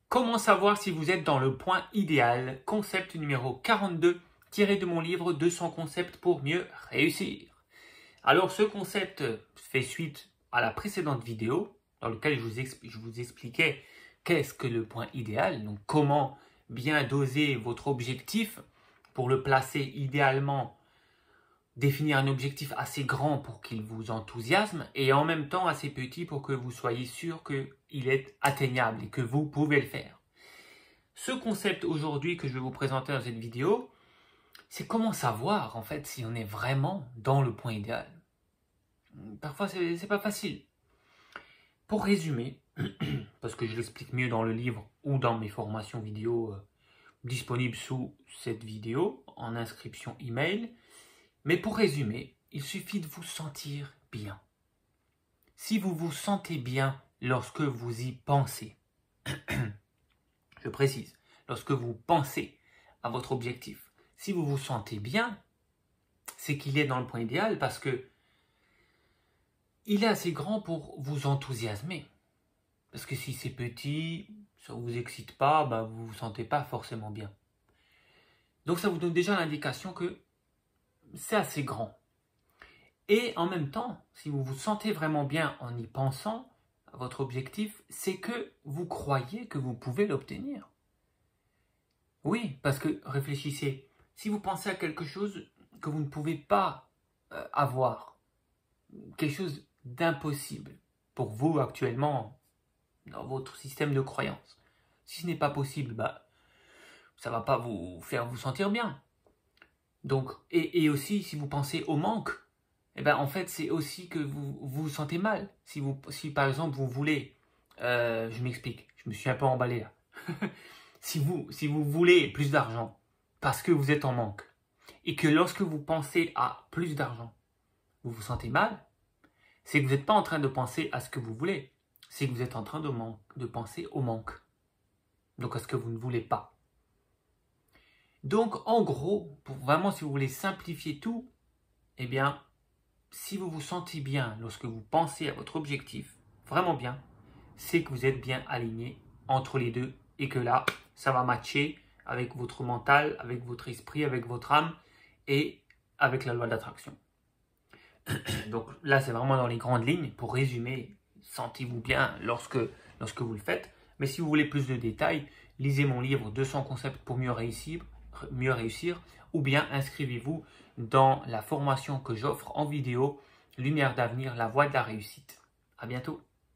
Comment savoir si vous êtes dans le point idéal? Concept numéro 42, tiré de mon livre 200 concepts pour mieux réussir. Alors ce concept fait suite à la précédente vidéo dans laquelle je vous expliquais qu'est-ce que le point idéal, donc comment bien doser votre objectif pour le placer idéalement, définir un objectif assez grand pour qu'il vous enthousiasme et en même temps assez petit pour que vous soyez sûr qu'il est atteignable et que vous pouvez le faire. Ce concept aujourd'hui que je vais vous présenter dans cette vidéo, c'est comment savoir en fait si on est vraiment dans le point idéal. Parfois c'est pas facile. Pour résumer, parce que je l'explique mieux dans le livre ou dans mes formations vidéo disponibles sous cette vidéo en inscription email. Mais pour résumer, il suffit de vous sentir bien. Si vous vous sentez bien lorsque vous y pensez, je précise, lorsque vous pensez à votre objectif, si vous vous sentez bien, c'est qu'il est dans le point idéal parce que il est assez grand pour vous enthousiasmer. Parce que si c'est petit, ça ne vous excite pas, vous ne vous sentez pas forcément bien. Donc ça vous donne déjà l'indication que c'est assez grand. Et en même temps, si vous vous sentez vraiment bien en y pensant à votre objectif, c'est que vous croyez que vous pouvez l'obtenir. Oui, parce que réfléchissez, si vous pensez à quelque chose que vous ne pouvez pas avoir, quelque chose d'impossible pour vous actuellement dans votre système de croyance, si ce n'est pas possible, ça ne va pas vous faire vous sentir bien. Donc, et aussi, si vous pensez au manque, en fait, c'est aussi que vous vous sentez mal. Si par exemple, vous voulez, je m'explique, je me suis un peu emballé là. si vous voulez plus d'argent parce que vous êtes en manque et que lorsque vous pensez à plus d'argent, vous vous sentez mal, c'est que vous n'êtes pas en train de penser à ce que vous voulez. C'est que vous êtes en train de penser au manque. Donc à ce que vous ne voulez pas. Donc en gros, vraiment si vous voulez simplifier tout, si vous vous sentez bien lorsque vous pensez à votre objectif, vraiment bien, c'est que vous êtes bien aligné entre les deux et que là, ça va matcher avec votre mental, avec votre esprit, avec votre âme et avec la loi d'attraction. Donc là, c'est vraiment dans les grandes lignes. Pour résumer, sentez-vous bien lorsque vous le faites. Mais si vous voulez plus de détails, lisez mon livre 200 concepts pour mieux réussir ou bien inscrivez-vous dans la formation que j'offre en vidéo, Lumière d'avenir, la voie de la réussite. À bientôt.